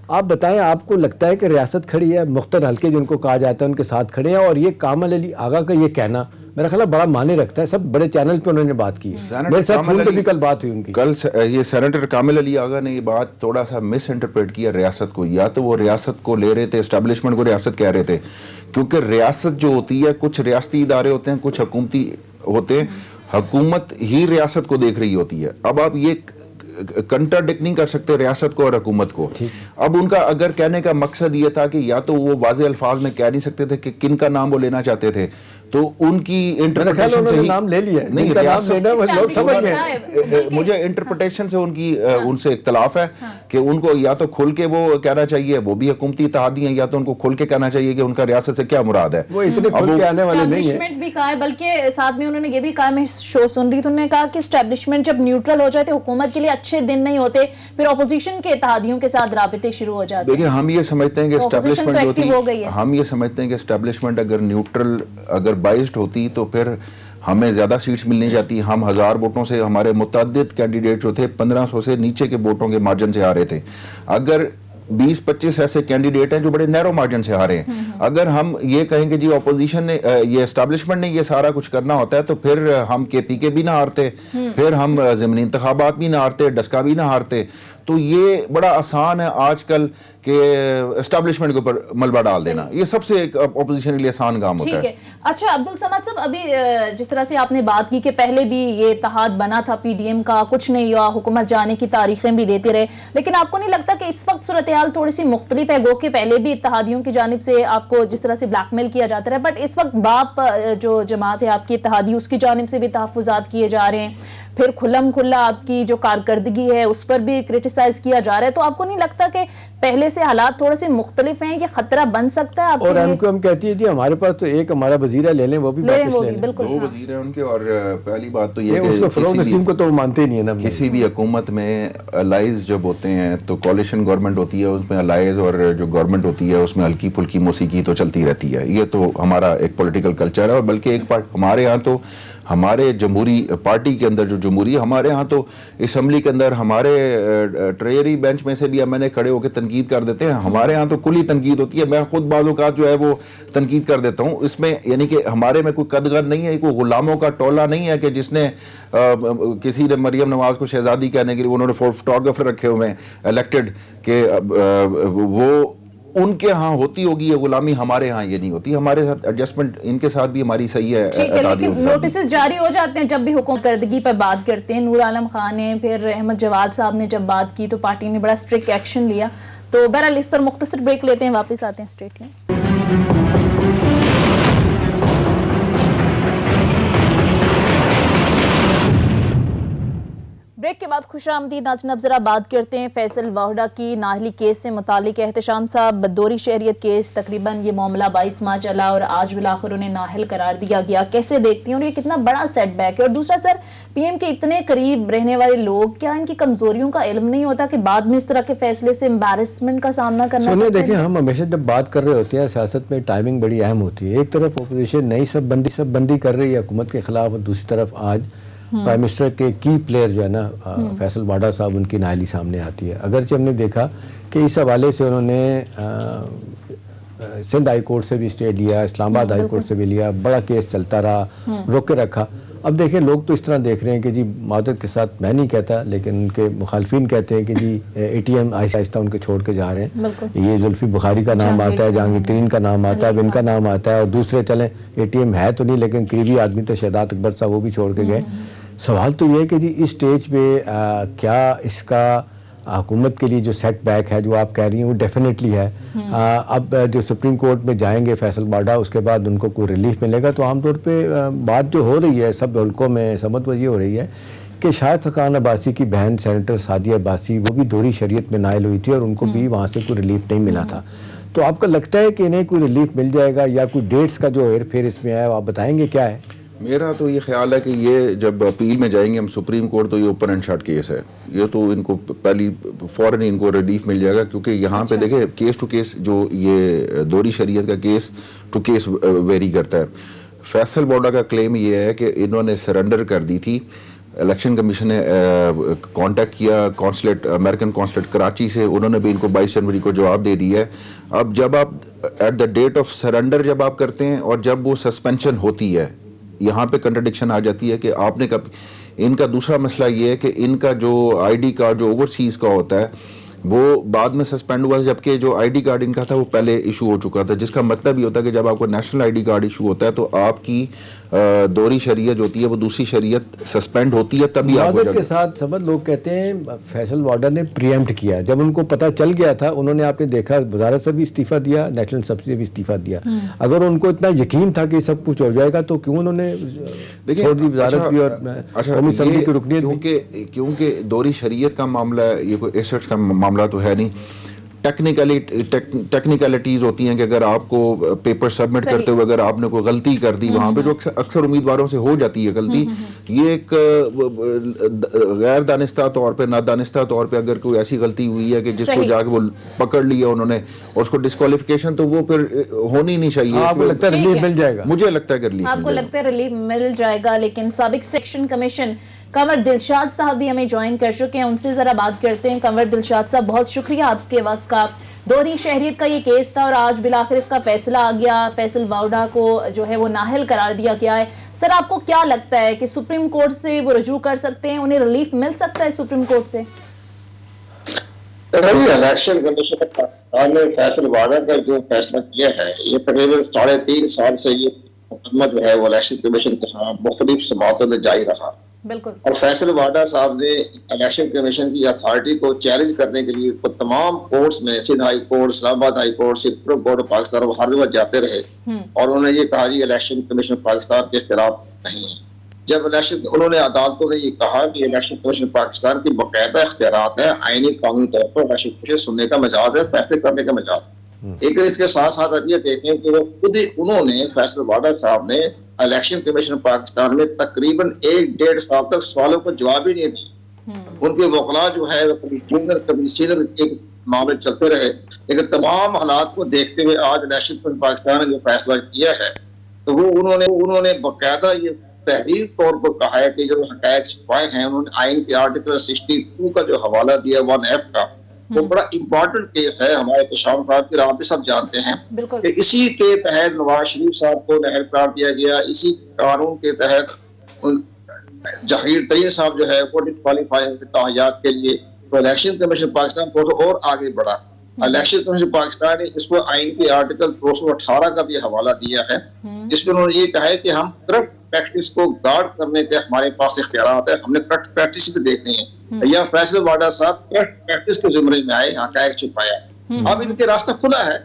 आप बताएं, आपको लगता है कि रियासत खड़ी है, मुख्तर हल्के जिनको कहा जाता है उनके साथ खड़े हैं, और ये कामल अली आगा का ये कहना मेरा ख्याल बड़ा माने रखता है। सब बड़े चैनल पे उन्होंने बात की, मेरे साथ फोन पे भी कल बात हुई उनकी। कल ये सेनेटर कामिल अली आगा ने ये बात थोड़ा सा मिस इंटरप्रेट किया रियासत को, या तो वो रियासत को ले रहे थे, एस्टेब्लिशमेंट को रियासत कह रहे थे, क्योंकि रियासत जो होती है कुछ रियासती इदारे होते हैं, कुछ हुकूमती होते हैं, हुकूमत ही रियासत को देख रही होती है। अब आप ये कंट्राडिक्ट नहीं कर सकते रियासत को और हुकूमत को। अब उनका अगर कहने का मकसद ये था कि या तो वो वाज़े अल्फाज में कह नहीं सकते थे कि किन का नाम वो लेना चाहते थे, तो उनकी इंटरप्रिटेशन से ही नाम ले लिया नहीं, लोग समझ गए। मुझे इंटरप्रिटेशन से उनसे इख्तलाफ है कि उनको या तो खुल के वो कहना चाहिए वो भी हुकूमती इत्तेहादी हैं, या तो उनको खुल के कहना चाहिए कि उनका रियासत से क्या मुराद है। वो इतने खुल के आने वाले नहीं है। भी कहा है, बल्कि साथ में उन्होंने ये भी कहा, मैं शो सुन रही थी, उन्होंने कहा कि एस्टेब्लिशमेंट जब न्यूट्रल हो जाए तो हुकूमत के लिए अच्छे दिन नहीं होते, फिर ऑपोजिशन के इत्तेहादियों के साथ राबिते शुरू हो जाते हैं। देखिए, हम ये समझते हैं कि एस्टेब्लिशमेंट होती, हम ये समझते हैं कि एस्टेब्लिशमेंट अगर न्यूट्रल, अगर बाइस्ड होती तो फिर हमें ज़्यादा सीट्स मिलनी जाती। हम 1000 वोटों से, हमारे मुतअद्दिद कैंडिडेट जो थे 1500 से नीचे के वोटों के मार्जिन से आ रहे थे। अगर 20-25 ऐसे कैंडिडेट हैं जो बड़े नैरो मार्जिन से हारे हैं। अगर हम ये कहेंगे जी ऑपोजिशन ने, ये एस्टेब्लिशमेंट ने ये सारा कुछ करना होता है, तो फिर हम KPK भी ना हारते, फिर हम ज़मीनी इंतखाबात भी ना हारते, डस्का भी ना हारते। तो ये बड़ा आसान है आजकल के एस्टैब्लिशमेंट के ऊपर मलबा डाल देना, ये सबसे एक अपोजिशन के लिए आसान काम होता है। ठीक है। अच्छा अब्दुल समद साहब, अभी जिस तरह से आपने बात की कि पहले भी ये इत्तेहाद बना था पीडीएम का, कुछ नहीं हुआ, हुकूमत जाने की तारीखें भी देते रहे, लेकिन आपको नहीं लगता कि इस वक्त सूरत हाल थोड़ी सी मुख्तलिफ है? गो कि पहले भी इत्तेहादियों की जानिब से आपको जिस तरह से ब्लैकमेल किया जाता है, बट इस वक्त बाप जो जमात है आपकी इत्तेहादी, उसकी जानिब से भी तहफ़्फ़ुज़ात किए जा रहे हैं, फिर खुल्लम खुल्ला आपकी जो कारकर्दगी है उस पर भी क्रिटिसाइज किया जा रहा है। तो आपको नहीं लगता कि पहले से हालात थोड़े से मुख्तलिफ हैं, ये खतरा बन सकता है आपके और लिए? हमको हम कहती है जी हमारे पास तो एक हमारा वजीर है, ले लें वो भी वापस ले लें। बिल्कुल, दो हाँ। वजीर हैं उनके, और पहली बात तो ये उसको फरोग नसीम को तो वो मानते ही नहीं है ना। किसी भी हुकूमत में अलाइज जब होते हैं तो कोalition गवर्नमेंट होती है, उसमें अलाइज और जो गवर्नमेंट होती है उसमें हल्की फुल्की मौसीकी तो चलती रहती है। ये तो हमारा एक पॉलिटिकल कल्चर है। और बल्कि एक पार्ट हमारे यहाँ तो हमारे जमहूरी पार्टी के अंदर जो जमहूरी हमारे यहाँ तो असम्बली के अंदर हमारे ट्रेजरी बेंच में से भी मैंने खड़े होकर तनकीद कर देते हैं। हमारे यहाँ तो कुली तनकीद होती है, मैं खुद बाज़ औक़ात जो है वो तनकीद कर देता हूँ। इसमें यानी कि हमारे में कोई कदगर नहीं है, कोई गुलामों का टोला नहीं है कि जिसने किसी ने मरियम नवाज को शहजादी कहने के लिए उन्होंने फोटोग्राफर रखे हुए हैं इलेक्टेड के वो उनके यहाँ होती होगी ये गुलामी, हमारे यहाँ ये नहीं होती। हमारे साथ एडजस्टमेंट इनके साथ भी हमारी सही है। ठीक है, लेकिन नोटिस जारी हो जाते हैं जब भी हुकूमत करदगी पर बात करते हैं। नूर आलम खान ने, फिर अहमद जवाद साहब ने जब बात की तो पार्टी ने बड़ा स्ट्रिक्ट एक्शन लिया। तो बहरहाल इस पर मुख्तसर ब्रेक लेते हैं, वापस आते हैं स्ट्रेट में। ब्रेक के बाद खुशामदीद नाज़रीन। अब जरा बात करते हैं फैसल वाहुडा की नाहली केस से मुतालिक। एहतशाम साहब, दोहरी शहरियत केस तकरीबन ये मामला 22 माह चला और आज बिलाखिर उन्हें नाहल करार दिया गया। कैसे देखती हैं और ये कितना बड़ा सेटबैक है? और दूसरा सर, पीएम के इतने करीब रहने वाले लोग, क्या इनकी कमजोरियों का इल्म नहीं होता कि बाद में इस तरह के फैसले से एम्बैरेसमेंट का सामना करना पड़ता है? देखिए, हम हमेशा जब बात कर रहे होते हैं सियासत में टाइमिंग बड़ी अहम होती है। एक तरफ अपोजिशन नई सब बंदी कर रही है हुकूमत के खिलाफ, और दूसरी तरफ आज प्राइम मिनिस्टर के की प्लेयर जो है ना फैसल वाडा साहब, उनकी नाहली सामने आती है। अगरचे हमने देखा कि इस हवाले से उन्होंने सिंध हाई कोर्ट से भी स्टे लिया, इस्लामाबाद हाई कोर्ट से भी लिया, बड़ा केस चलता रहा, रोक के रखा। अब देखिए, लोग तो इस तरह देख रहे हैं कि जी, मादत के साथ मैं नहीं कहता लेकिन उनके मुखालफिन कहते हैं कि जी ATM आहिस्ता आहिस्ता उनके छोड़ के जा रहे हैं। ये जुल्फी बुखारी का नाम आता है, जहांगीर तरीन का नाम आता है, अब इनका नाम आता है, और दूसरे चलें ATM है तो नहीं लेकिन करीबी आदमी तो शहजाद अकबर साहब वो भी छोड़ के गए। सवाल तो ये है कि जी इस स्टेज पे क्या इसका हुकूमत के लिए जो सेटबैक है जो आप कह रही हैं वो डेफिनेटली है। अब जो सुप्रीम कोर्ट में जाएंगे फैसल वाडा, उसके बाद उनको कोई रिलीफ मिलेगा तो आमतौर पे बात जो हो रही है सब हल्कों में समझ वो ये हो रही है कि शायद खान अब्बासी की बहन सेनेटर सादिया अब्बासी वो भी दोहरी शरीयत में नाइल हुई थी और उनको भी वहाँ से कोई रिलीफ नहीं मिला था। तो आपको लगता है कि इन्हें कोई रिलीफ मिल जाएगा या कोई डेट्स का जो हेर फेर इसमें है आप बताएंगे क्या है? मेरा तो ये ख्याल है कि ये जब अपील में जाएंगे हम सुप्रीम कोर्ट तो ये ओपन एंड शट केस है, ये तो इनको पहली फौरन इनको रिलीफ मिल जाएगा। क्योंकि यहाँ पे देखे केस टू केस जो ये दोहरी शरीयत का केस टू केस वेरी करता है। फैसल वाडा का क्लेम ये है कि इन्होंने सरेंडर कर दी थी। इलेक्शन कमीशन ने कांटेक्ट किया कॉन्सुलेट, अमेरिकन कॉन्सुलेट कराची से, उन्होंने भी इनको 22 जनवरी को जवाब दे दिया है। अब जब आप at the date of surrender जब आप करते हैं और जब वो सस्पेंशन होती है, यहाँ पे कंट्रडिक्शन आ जाती है कि आपने कब। इनका दूसरा मसला ये है कि इनका जो ID कार्ड जो ओवरसीज का होता है वो बाद में सस्पेंड हुआ, जबकि जो ID कार्ड इनका था वो पहले इशू हो चुका था, जिसका मतलब ये होता है कि जब आपको नेशनल ID कार्ड इशू होता है तो आपकी दोहरी शरीयत होती है वो दूसरी शरीयत सस्पेंड होती है, तभी आप के साथ समझ लोग कहते हैं फैसल वाडा ने प्रीएम्प्ट किया। जब उनको पता चल गया था उन्होंने, आपने देखा, वजारत से भी इस्तीफा दिया, नेशनल सब्सिडी से भी इस्तीफा दिया। अगर उनको इतना यकीन था कि सब कुछ हो जाएगा तो क्यों उन्होंने छोड़ दी वजारत भी और कौमी असम्बली की रुकनीत? क्योंकि दोहरी शरीयत का मामला है, ये कोई एसेट्स का मामला तो है नहीं। टेक्निकलिटीज होती हैं कि अगर आपको पेपर सबमिट करते हुए अगर आपने कोई गलती कर दी वहां पे, जो अक्सर उम्मीदवारों से हो जाती है गलती, ये एक गैर दानिस्ता तौर पे, नादानिस्ता तौर पे अगर कोई ऐसी गलती हुई है कि जिसको जाके वो पकड़ लिया उन्होंने और उसको डिस्क्वालिफिकेशन, तो वो फिर होनी नहीं चाहिए। आपको लगता है रिलीफ मिल जाएगा? मुझे लगता है कि रिलीफ आपको लगता है रिलीफ मिल जाएगा। लेकिन साबिक सेक्शन कमीशन कंवर दिलशाद साहब भी हमें ज्वाइन कर चुके हैं, उनसे जरा बात करते हैं। कंवर दिलशाद साहब, बहुत शुक्रिया आपके वक्त का। दोहरी शहरियत का ये केस था और आज बिलाखिर इसका फैसला आ गया। फैसल वाडा को जो है वो नाहल करार दिया गया है। सर, आपको क्या लगता है कि सुप्रीम कोर्ट से वो रजू कर सकते हैं, उन्हें रिलीफ मिल सकता है सुप्रीम कोर्ट से? इलेक्शन कमीशन पाकिस्तान ने फैसलवाड़ा का जो फैसला किया है, ये तकरीबन 3.5 साल से ये मुकदमा जो है वो इलेक्शन कमीशन के यहाँ मुख्तलिफ समातों में जारी रहा। बिल्कुल। और फैसलवाड़ा साहब ने इलेक्शन कमीशन की अथॉरिटी को चैलेंज करने के लिए तो तमाम कोर्ट्स में, Sindh high court, Islamabad high court, supreme court of Pakistan, वो हर जगह जाते रहे और उन्होंने ये कहा जी इलेक्शन कमीशन पाकिस्तान के खिलाफ नहीं है। जब इलेक्शन उन्होंने अदालतों ने ये कहा कि इलेक्शन कमीशन पाकिस्तान की बाकायदा इख्तियारात है, आईनी कानूनी तौर पर इलेक्शन कमीशन सुनने का मजाज है, फैसले करने का मजाज। लेकिन इसके साथ साथ अब ये देखें कि वो खुद ही उन्होंने फैसलवाड़ा साहब ने इलेक्शन कमीशन पाकिस्तान में तकरीबन 1-1.5 साल तक सवालों को जवाब ही नहीं दिए। उनके वकला जो है कभी जूनियर कभी सीनियर एक मामले चलते रहे। लेकिन तमाम हालात को देखते हुए आज इलेक्शन कमीशन पाकिस्तान ने जो फैसला किया है तो वो उन्होंने बाकायदा ये तहरीर तौर पर कहा है कि जो हकायक छुपाए हैं, उन्होंने आइन के आर्टिकल 62 का जो हवाला दिया 1F का, वो बड़ा इम्पोर्टेंट केस है हमारे एहतशाम साहब की, आप भी सब जानते हैं कि इसी के तहत नवाज शरीफ साहब को नाअहल करार दिया गया। इसी कानून के तहत जहीर तरीन साहब जो है वो डिस्क्वालीफाई हुए ताहयात के लिए। तो इलेक्शन कमीशन पाकिस्तान को और आगे बढ़ा। इलेक्शन कमीशन पाकिस्तान ने इसको आइन के आर्टिकल 218 का भी हवाला दिया है, जिसमें उन्होंने ये कहा है कि हम करप्ट प्रैक्टिस को गार्ड करने के हमारे पास इख्तियारात है, हमने करप्ट प्रैक्टिस भी देखनी है। या फैसलवाड़ा साहब करप्ट प्रैक्टिस के जुमरे में आए, हकायक छुपाया। अब इनके रास्ता खुला है।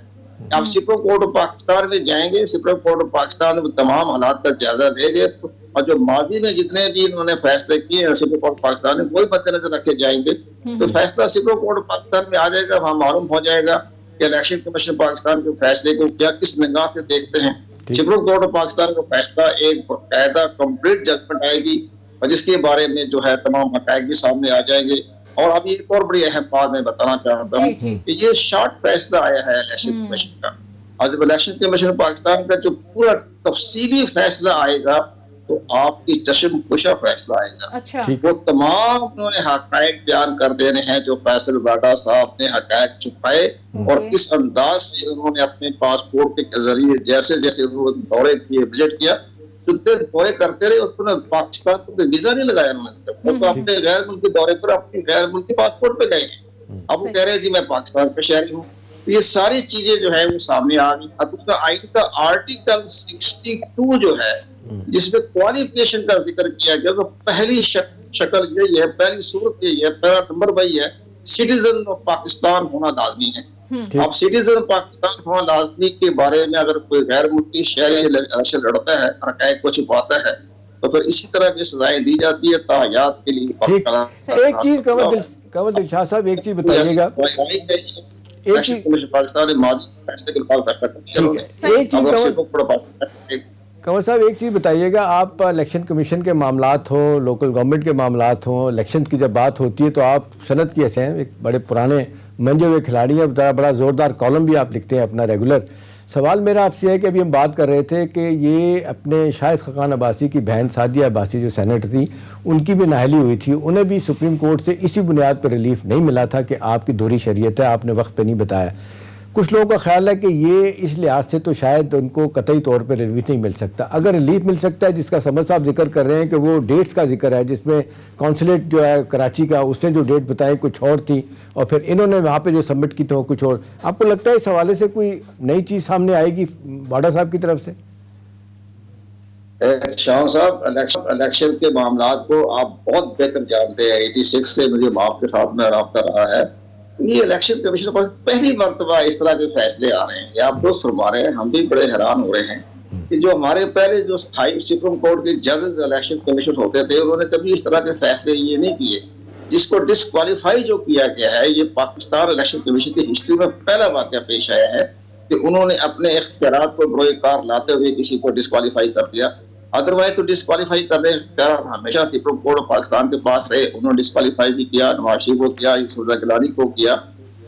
अब सुप्रीम कोर्ट ऑफ पाकिस्तान में जाएंगे, सुप्रीम कोर्ट ऑफ पाकिस्तान में तमाम हालात का जायजा लेंगे और जो माजी में जितने भी इन्होंने फैसले किए हैं सुप्रीम कोर्ट पाकिस्तान में वही मद्देनजर रखे जाएंगे। तो फैसला सुप्रीम कोर्ट पाकिस्तान में आ जाएगा, वहां मालूम हो जाएगा कि इलेक्शन कमीशन पाकिस्तान के फैसले को क्या किस निगाह से देखते हैं। सुप्रीम कोर्ट ऑफ पाकिस्तान का फैसला एक बाकायदा कंप्लीट जजमेंट आएगी और जिसके बारे में जो है तमाम हकायक भी सामने आ जाएंगे। और अभी एक और बड़ी अहम बात मैं बताना चाहता हूँ कि ये शॉर्ट फैसला आया है इलेक्शन कमीशन का, और जब इलेक्शन कमीशन पाकिस्तान का जो पूरा तफसीली फैसला आएगा तो आपकी चश्मकुशा फैसला आएगा। अच्छा। वो तमाम उन्होंने हकायक बयान कर देने हैं जो फैसलवाड़ा साहब ने हकायक छुपाए और किस अंदाज से उन्होंने अपने पासपोर्ट के जरिए जैसे जैसे दौरे किए, विजिट किया, जितने दौरे करते रहे उसको पाकिस्तान को वीजा नहीं लगाया उन्होंने। वो तो अपने गैर मुल्की दौरे पर अपने गैर मुल्की पासपोर्ट पे गए हैं। अब वो कह रहे हैं जी मैं पाकिस्तान पे शहरी हूँ। ये सारी चीजें जो है वो सामने आ गई। अब उसका आइन का आर्टिकल 62 जो है जिसमें क्वालिफिकेशन का जिक्र किया गया, तो पहली शक्ल यही है, पहली सूरत यही है, पहला नंबर वही है, सिटीजन ऑफ पाकिस्तान होना लाजमी है। अब सिटीजन ऑफ पाकिस्तान होना लाजमी के बारे में अगर कोई गैर मुल्की शहरी इलेक्शन लड़ता है, हकायक को छुपाता है, तो फिर इसी तरह की सजाएं दी जाती है ताहयात के लिए। एक चीज कंवल दिलशाद साहब, एक चीज बताइएगा, पाकिस्तान ने माजी फैसले के कंवर साहब एक चीज़ बताइएगा, आप इलेक्शन कमीशन के मामलात हो, लोकल गवर्नमेंट के मामलात हो, इलेक्शन की जब बात होती है तो आप सनद की ऐसे हैं, एक बड़े पुराने मंजे हुए खिलाड़ी हैं, बड़ा ज़ोरदार कॉलम भी आप लिखते हैं अपना रेगुलर। सवाल मेरा आपसे है कि अभी हम बात कर रहे थे कि ये अपने शाहिद खकान अब्बासी की बहन सादिया अब्बासी जो सेनेटर थी, उनकी भी नाअहली हुई थी, उन्हें भी सुप्रीम कोर्ट से इसी बुनियाद पर रिलीफ नहीं मिला था कि आपकी दोहरी शरीयत है, आपने वक्त पे नहीं बताया। कुछ लोगों का ख्याल है कि ये इस लिहाज से तो शायद उनको कतई तौर पर रिलीफ नहीं मिल सकता। अगर रिलीफ मिल सकता है, जिसका समझ साहब जिक्र कर रहे हैं कि वो डेट्स का जिक्र है, जिसमें कौंसलेट जो है कराची का उसने जो डेट बताई कुछ और थी और फिर इन्होंने वहाँ पे जो सबमिट की थी वो कुछ और, आपको लगता है इस हवाले से कोई नई चीज़ सामने आएगी वाडा साहब की तरफ से? शाह साहब, इलेक्शन के मामलात को आप बहुत बेहतर जानते हैं। 86 से मुझे आपके साथ में रब्ता रहा है। ये इलेक्शन कमीशन पर पहली मर्तबा इस तरह के फैसले आ रहे हैं। ये आप दोस्त फरमा रहे हैं, हम भी बड़े हैरान हो रहे हैं कि जो हमारे पहले जो स्थायी सुप्रीम कोर्ट के जजेस इलेक्शन कमीशन होते थे, उन्होंने कभी इस तरह के फैसले ये नहीं किए। जिसको डिस्क्वालीफाई जो किया गया है, ये पाकिस्तान इलेक्शन कमीशन की हिस्ट्री में पहला वाकया पेश आया है कि उन्होंने अपने इख्तियारात को बरोए कार लाते हुए किसी को डिस्क्वालीफाई कर दिया। अदरवाइज तो डिस्क्वालीफाई करने हमेशा सुप्रीम कोर्ट ऑफ पाकिस्तान के पास रहे। उन्होंने डिस्क्वालीफाई भी किया, नवाज शरीफ को किया, यूसुफ गिलानी को किया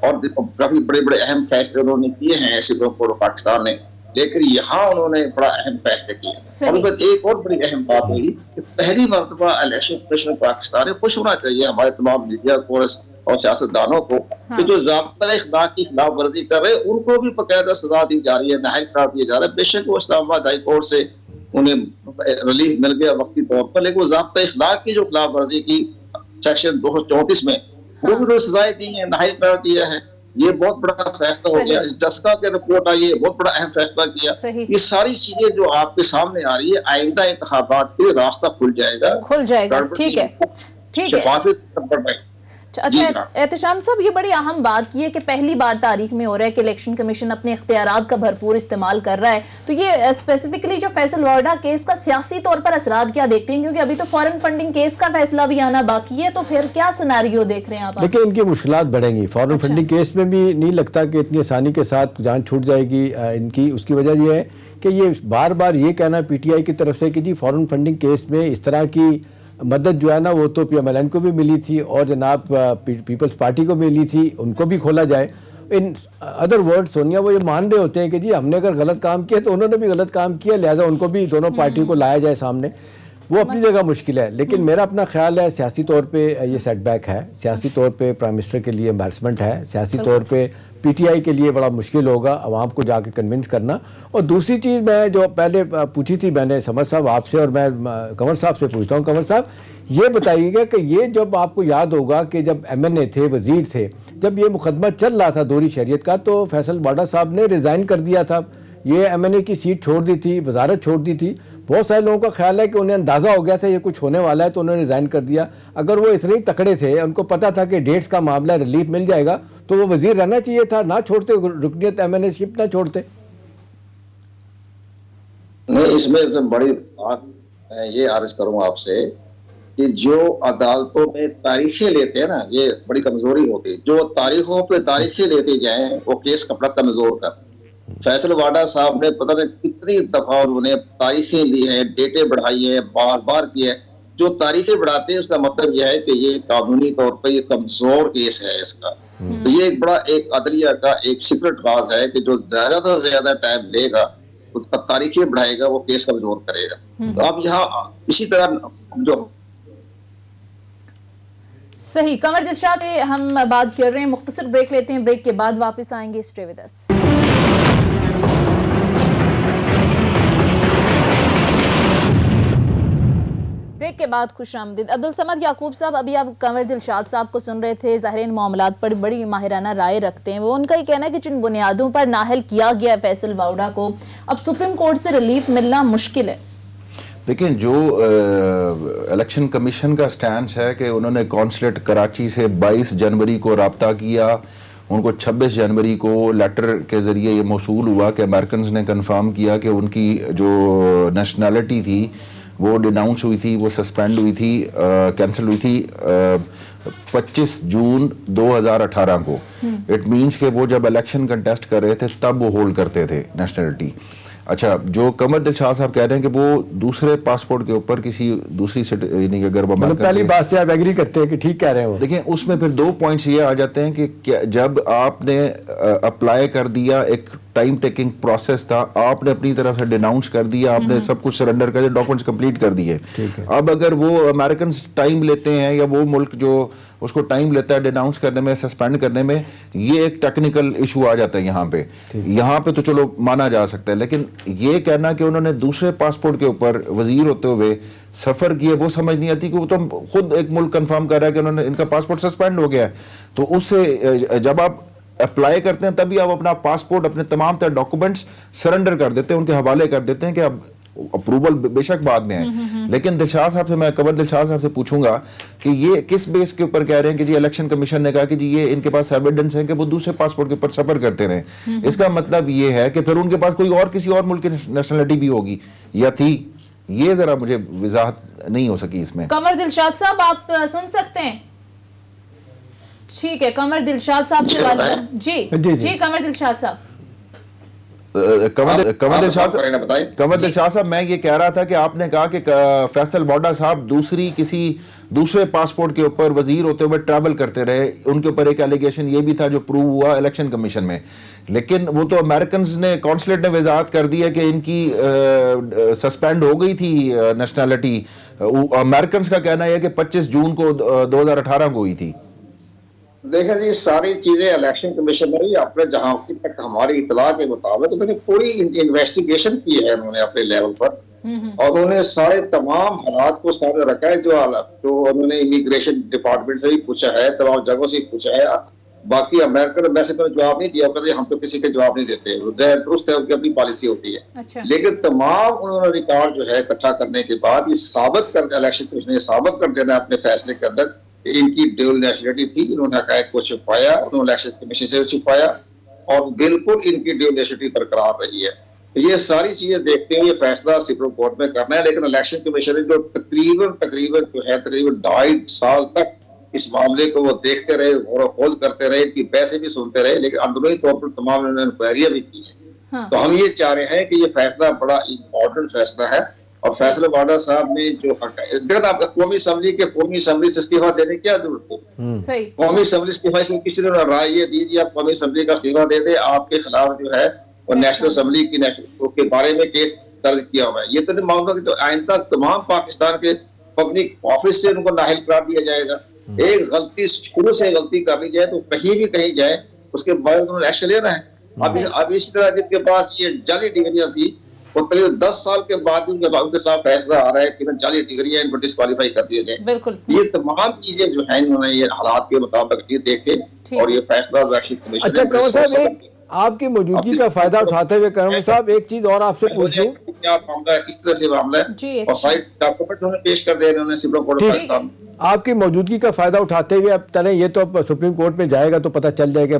और काफी बड़े बड़े अहम फैसले उन्होंने किए हैं सुप्रीम कोर्ट ऑफ पाकिस्तान ने। लेकिन यहाँ उन्होंने बड़ा अहम फैसले किए। और एक और बड़ी अहम बात हुई कि पहली मरतबा इलेक्शन कमीशन पाकिस्तान ने खुश होना चाहिए हमारे तमाम मीडिया को और सियासतदानों को कि जो ज़ाब्ता इख्तियार की खिलाफ वर्जी कर रहे हैं उनको भी बाकायदा सजा दी जा रही है, नाअहल करार दिया जा रहा है। बेशक वो इस्लामाबाद हाई कोर्ट से उन्हें रिलीफ मिल गया वक्ती तौर पर, लेकिन वो ज़ाब्ता इख्तियार की जो खिलाफ वर्जी की सेक्शन 234 में वो भी सजाएं दी है, नाहिल करार दिया है। ये बहुत बड़ा फैसला हो गया। इस डस्का के रिपोर्ट आई है, बहुत बड़ा अहम फैसला किया। ये सारी चीजें जो आपके सामने आ रही है, आइंदा इंतखाबात पे रास्ता खुल जाएगा। ठीक है, ठीक है। अच्छा एहतशाम साहब, ये बड़ी अहम बात की है कि पहली बार तारीख में हो रहा है कि इलेक्शन कमीशन अपने इख्तियारात का भरपूर इस्तेमाल कर रहा है, तो ये स्पेसिफिकली जो फैसल वाडा केस का सियासी तौर पर असरात क्या देखते हैं, क्योंकि अभी तो फॉरेन फंडिंग केस का फैसला भी आना बाकी है, तो फिर क्या सिनेरियो देख रहे हैं आप? देखिए, इनकी मुश्किलात बढ़ेंगी। फॉरेन फंडिंग केस में भी नहीं लगता कि इतनी आसानी के साथ जान छूट जाएगी इनकी। उसकी वजह यह है कि ये बार बार ये कहना PTI की तरफ से कि जी फॉरेन फंडिंग केस में इस तरह की मदद जो है ना वो तो PMLN को भी मिली थी और जनाब पीपल्स पार्टी को मिली थी, उनको भी खोला जाए। इन अदर वर्ड सोनिया वो ये मान रहे होते हैं कि जी हमने अगर गलत काम किया तो उन्होंने भी गलत काम किया, लिहाजा उनको भी दोनों पार्टियों को लाया जाए सामने। वो अपनी जगह मुश्किल है, लेकिन मेरा अपना ख्याल है सियासी तौर पे ये सेटबैक है, सियासी तौर पे प्राइम मिनिस्टर के लिए एम्बैरसमेंट है, सियासी तौर पे PTI के लिए बड़ा मुश्किल होगा अवाम को जाके कन्विंस करना। और दूसरी चीज़ मैं जो पहले पूछी थी मैंने समद साहब आपसे, और मैं कंवर साहब से पूछता हूँ। कंवर साहब, ये बताइएगा कि ये जब आपको याद होगा कि जब MNA थे, वजीर थे, जब ये मुकदमा चल रहा था दोहरी शरीयत का, तो फैसल वाडा साहब ने रिज़ाइन कर दिया था। ये MNA की सीट छोड़ दी थी, वजारत छोड़ दी थी। बहुत सारे लोगों का ख्याल है कि उन्हें अंदाज़ा हो गया था ये कुछ होने वाला है, तो उन्होंने रिज़ाइन कर दिया। अगर वो इतने ही तकड़े थे, उनको पता था कि डेट्स का मामला, रिलीफ मिल जाएगा, तो वो वजीर रहना चाहिए था, ना छोड़ते, रुकनीत MNA शिप ना छोड़ते। नहीं, इसमें तो बड़ी बात मैं ये अर्ज करूँ आपसे कि जो अदालतों में तारीखें लेते हैं ना, ये बड़ी कमजोरी होती है। जो तारीखों पे तारीखें लेते जाएं, वो केस कपड़ा कमजोर कर। फैसल वाडा साहब ने पता नहीं कितनी दफा उन्होंने तारीखें ली है, डेटें बढ़ाई है, बार बार की है। जो तारीखें बढ़ाते हैं उसका मतलब यह है कि ये कानूनी तौर पर ये कमजोर केस है इसका। तो ये एक बड़ा एक अदलिया का एक सीक्रेट राज है कि जो ज्यादा से ज्यादा टाइम लेगा, तारीखें बढ़ाएगा, वो केस कमजोर करेगा। तो अब यहाँ इसी तरह जो सही कमर दिलशाद हम बात कर रहे हैं, मुख्तसर ब्रेक लेते हैं, ब्रेक के बाद वापस आएंगे। Stay with us. ब्रेक के बाद खुशामदीद। अब्दुल समद याकूब साहब, अभी आप कंवर दिलशाद साहब को सुन रहे थे, ज़ाहिर इन मामलात पर बड़ी माहिराना राय रखते हैं। वो उनका ही कहना है कि जिन बुनियादों पर नाहल किया गया फैसल वाडा को, अब सुप्रीम कोर्ट से रिलीफ मिलना मुश्किल है। देखिए, जो इलेक्शन कमीशन का स्टैंड है कि उन्होंने कॉन्सुलेट कराची से 22 जनवरी को रब्ता किया, उनको 26 जनवरी को लेटर के ज़रिए ये मौसूल हुआ कि अमेरिकन ने कंफर्म किया कि उनकी जो नेशनैलिटी थी वो डिनाउंस हुई थी, वो सस्पेंड हुई थी, कैंसिल हुई थी 25 जून 2018 को। इट मीन्स कि वो जब इलेक्शन कंटेस्ट कर रहे थे तब वो होल्ड करते थे नेशनैलिटी। अच्छा, जो कमर दिलशाद साहब कह रहे हैं कि वो दूसरे पासपोर्ट के ऊपर किसी दूसरी यानी कि अगर मतलब पहली बात से आप एग्री करते हैं कि ठीक कह रहे हैं वो। देखिए, उसमें फिर दो पॉइंट्स ये आ जाते हैं कि क्या जब आपने अप्लाई कर दिया, एक टाइम टेकिंग प्रोसेस था, आपने अपनी तरफ से डिनाउंस कर दिया, आपने सब कुछ सरेंडर कर दिया, डॉक्यूमेंट्स कंप्लीट कर दिए। अब अगर वो अमेरिकन टाइम लेते हैं या वो मुल्क जो उसको टाइम लेता है डिनाउंस करने में, सस्पेंड करने में, ये एक टेक्निकल इशू आ जाता है यहाँ पे तो चलो माना जा सकता है। लेकिन ये कहना कि उन्होंने दूसरे पासपोर्ट के ऊपर वजीर होते हुए सफर किए, वो समझ नहीं आती कि वो तो खुद एक मुल्क कंफर्म कर रहा है कि उन्होंने इनका पासपोर्ट सस्पेंड हो गया है। तो उससे जब आप अप्लाई करते हैं तभी आप अपना पासपोर्ट, अपने तमाम तरह डॉक्यूमेंट्स सरेंडर कर देते हैं, उनके हवाले कर देते हैं कि अब अप्रूवल बेशक बाद में है। लेकिन दिलशाद साहब से, मैं कमर दिलशाद साहब से पूछूंगा कि ये किस बेस के ऊपर कह रहे हैं कि जी इलेक्शन कमीशन ने कहा कि जी ये इनके पास एविडेंस है कि वो दूसरे पासपोर्ट के ऊपर सफर करते रहे। इसका मतलब ये है कि फिर उनके पास कोई और किसी और मुल्क की नेशनलिटी भी होगी या थी। ये जरा मुझे वजाहत नहीं हो सकी इसमें। कमर दिलशाद साहब आप सुन सकते हैं? ठीक है, कमर दिलशाद साहब से जी कमर दिलशाद साहब। कमर दिलशाद साहब, मैं ये कह रहा था कि आपने कहा कि फैसल वाडा साहब किसी दूसरे पासपोर्ट के ऊपर वजीर होते हुए ट्रैवल करते रहे, उनके ऊपर एक एलिगेशन ये भी था जो प्रूव हुआ इलेक्शन कमीशन में। लेकिन वो तो अमेरिकन ने, कॉन्सुलेट ने वजाहत कर दी है कि इनकी सस्पेंड हो गई थी नेशनैलिटी। अमेरिकन का कहना है कि 25 जून को 2018 को हुई थी। देखें जी, सारी चीजें इलेक्शन कमीशन ने ही अपने जहां तक हमारी इतला के मुताबिक तो पूरी इन्वेस्टिगेशन की है उन्होंने अपने लेवल पर। और उन्होंने सारे तमाम हालात को सामने रखा है, जो उन्होंने इमिग्रेशन डिपार्टमेंट से भी पूछा है, तमाम जगहों से पूछा है। बाकी अमेरिकन वैसे तो जवाब नहीं दिया, कहते हम तो किसी के जवाब नहीं देते, दुरुस्त है, उनकी अपनी पॉलिसी होती है। अच्छा। लेकिन तमाम उन्होंने रिकॉर्ड जो है इकट्ठा करने के बाद ये साबित कर, इलेक्शन कमीशन ने साबित कर देना अपने फैसले के अंदर इनकी ड्यूल नेशनलिटी थी। इन्होंने हकायक को छुपाया, उन्होंने इलेक्शन कमीशन से छुपाया और बिल्कुल इनकी ड्यूल नेशनलिटी बरकरार रही है। ये सारी चीजें देखते हुए फैसला सुप्रीम कोर्ट में करना है। लेकिन इलेक्शन कमीशन ने जो तकरीबन 2.5 साल तक इस मामले को वो देखते रहे, गौर खोज करते रहे, इनकी बहसें भी सुनते रहे, लेकिन अंदरूनी तौर पर तमाम इंक्वायरियां भी की है। हाँ। तो हम ये चाह रहे हैं कि ये फैसला बड़ा इम्पोर्टेंट फैसला है और फैसला वाडा साहब ने जो आपका कौमी असम्बली से इस्तीफा देने की क्या जरूरत है? सही। कौमी असम्बली इस्तीफा से किसी ने राय ये दीजिए आप कौमी असम्बली का इस्तीफा दे दे, आपके खिलाफ जो है और नेशनल असम्बली की के बारे में केस दर्ज किया हुआ है। ये तो नहीं मानता कि तो आइंदा तमाम पाकिस्तान के पब्लिक ऑफिस से उनको नाहिल करार दिया जाएगा। एक गलती शुरू से गलती कर ली जाए तो कहीं भी कहीं जाए उसके बाद उन्होंने एक्शन लेना है। अब इसी तरह जिनके पास ये जाली डिग्रियां थी वो करीब 10 साल के बाद उनके खिलाफ फैसला आ रहा है कि जाली डिग्रियां इनको डिस्क्वालीफाई कर दिया जाए। बिल्कुल। ये तमाम चीजें जो है इन्होंने ये हालात के मुताबिक ये देखे और ये फैसला इलेक्शन कमीशन अच्छा कंवर साहब, आपकी मौजूदगी का फायदा उठाते हुए कंवर साहब एक चीज और आपसे पूछ लूं, क्या मामला है, किस तरह से मामला है और साइड डॉक्यूमेंट उन्होंने पेश कर दिया इन्होंने सुप्रीम कोर्ट ऑफ पाकिस्तान। आपकी मौजूदगी का फायदा उठाते हुए अब चलें, ये तो अब सुप्रीम कोर्ट में जाएगा तो पता चल जाएगा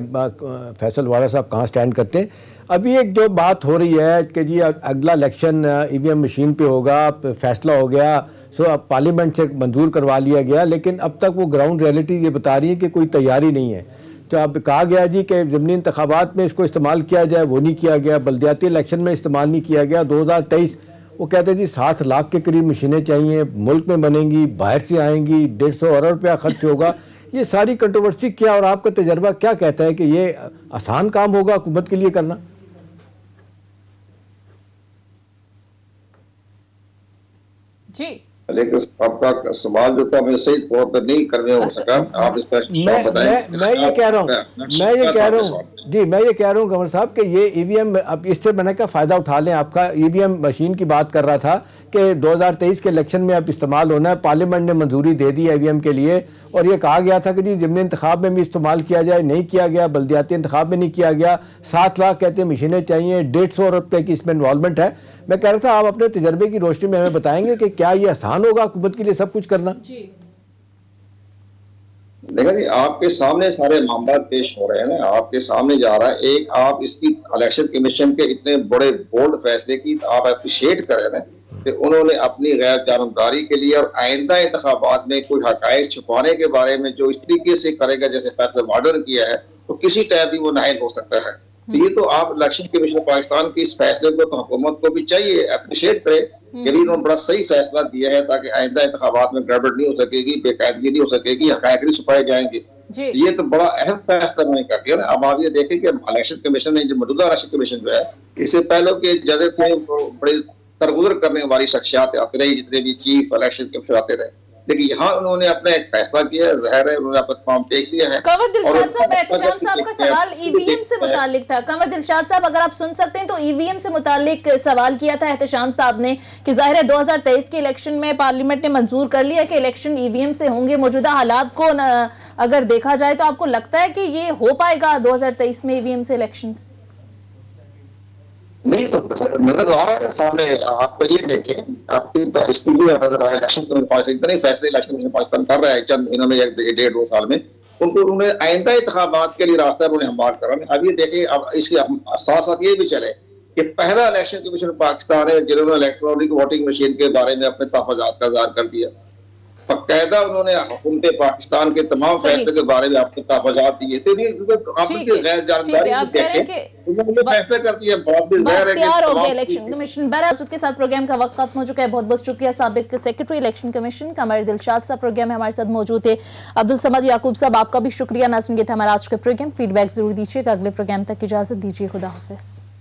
फैसल वाला साहब कहाँ स्टैंड करते हैं। अभी एक जो बात हो रही है कि जी अगला इलेक्शन ईवीएम मशीन पे होगा, फैसला हो गया, सो अब पार्लियामेंट से मंजूर करवा लिया गया, लेकिन अब तक वो ग्राउंड रियलिटी ये बता रही है कि कोई तैयारी नहीं है। तो अब कहा गया जी कि ज़मीनी इंतखाबात में इसको इस्तेमाल किया जाए, वो नहीं किया गया, बल्दियाती इलेक्शन में इस्तेमाल नहीं किया गया। 2023 वो कहते हैं जी 7 लाख के करीब मशीनें चाहिए, मुल्क में बनेंगी, बाहर से आएंगी, 150 अरब रुपया खर्च होगा। ये सारी कंट्रोवर्सी क्या और आपका तजर्बा क्या कहता है कि ये आसान काम होगा हुकूमत के लिए करना? जी लेकिन आपका सवाल जो था मैं सही तौर पर नहीं करने हो सका, आप इस पर मैं ये कह रहा हूँ कंवर साहब कि ये ईवीएम अब इससे मैंने क्या फ़ायदा उठा लें। आपका ईवीएम मशीन की बात कर रहा था कि 2023 के इलेक्शन में अब इस्तेमाल होना है, पार्लियामेंट ने मंजूरी दे दी है ईवीएम के लिए और ये कहा गया था कि जी ज़मीनी इंतखाब में भी इस्तेमाल किया जाए, नहीं किया गया, बल्दियाती इंतखाब में नहीं किया गया। 7 लाख कहते हैं मशीनें चाहिए, 150 अरब रुपये की इसमें इन्वॉल्वमेंट है। मैं कह रहा था आप अपने तजर्बे की रोशनी में हमें बताएंगे कि क्या ये आसान होगा हुकूमत के लिए सब कुछ करना? देखा जी आपके सामने सारे मामला पेश हो रहे हैं ना, आपके सामने जा रहा है। एक आप इसकी इलेक्शन कमीशन के इतने बड़े बोल्ड फैसले की आप अप्रिशिएट करें ना कि उन्होंने अपनी गैर जानबदारी के लिए और आइंदा इंतखाबात में कोई हकायक छुपाने के बारे में जो इस तरीके से करेगा जैसे फैसला वार्डन किया है तो किसी टाइम भी वो नाइल हो सकता है। तो ये तो आप इलेक्शन कमीशन पाकिस्तान के इस फैसले को तो हुकूमत को भी चाहिए अप्रिशिएट करे कि भी उन्होंने बड़ा सही फैसला दिया है ताकि आइंदा इंतखाबात में गड़बड़ नहीं हो सकेगी, बेकायदगी नहीं हो सकेगी, हकायक नहीं छुपाए जाएंगे। ये तो बड़ा अहम फैसला उन्होंने कर दिया ना। अब आप ये देखें कि इलेक्शन कमीशन ने जो मौजूदा इलेक्शन कमीशन जो है इससे पहले के जज थे बड़े तरगुजर करने वाली शख्सियात आते रही, जितने भी चीफ इलेक्शन कमीशन आते रहे, लेकिन यहाँ उन्होंने अपना एक फैसला किया है, ज़ाहिर है उन्होंने अपना तमाम देख लिया है। कंवर दिलशाद साहब, एहतशाम साहब का सवाल ईवीएम से मुतालिक था। कंवर दिलशाद साहब अगर आप सुन सकते हैं तो ईवीएम से मुतालिक सवाल किया था एहतशाम साहब ने कि जाहिर है 2023 के इलेक्शन में पार्लियामेंट ने मंजूर कर लिया कि इलेक्शन ईवीएम से होंगे। मौजूदा हालात को अगर देखा जाए तो आपको लगता है कि ये हो पाएगा 2023 में ईवीएम से इलेक्शन? नहीं तो नजर आ रहा है सामने, आपको ये देखें आपकी तो इसकी भी नजर आ रहा है। इलेक्शन कमीशन इतने फैसले इलेक्शन कमीशन पाकिस्तान कर रहा है चंद महीनों में, 1.5-2 साल में उनको उन्होंने आइंदा इंतखाबात के लिए रास्ता उन्होंने हमवार करा। अब ये देखें, अब इसके साथ साथ ये भी चले कि पहला इलेक्शन कमीशन पाकिस्तान है जिन्होंने इलेक्ट्रॉनिक वोटिंग मशीन के बारे में अपने तहफ़्फ़ुज़ात का इज़हार कर दिया। बाकायदा उन्होंने हुकूमत पाकिस्तान के तमाम फैसले के बारे में आपको तहफ़्फ़ुज़ात दिए थे भी आपकी गैर जानकारी देखें फैसला करती है। तैयार हो गया इलेक्शन कमीशन। बहरहाल के साथ प्रोग्राम का वक्त खत्म हो चुका है। बहुत बहुत शुक्रिया साबिक secretary election commission Kanwar Dilshad साहब प्रोग्राम में हमारे साथ मौजूद थे। अब्दुल समद याकूब साहब आपका भी शुक्रिया। नाज़रीन ये था हमारा आज का प्रोग्राम। फीडबैक जरूर दीजिएगा। अगले प्रोग्राम तक इजाजत दीजिए। खुदा हाफिज़।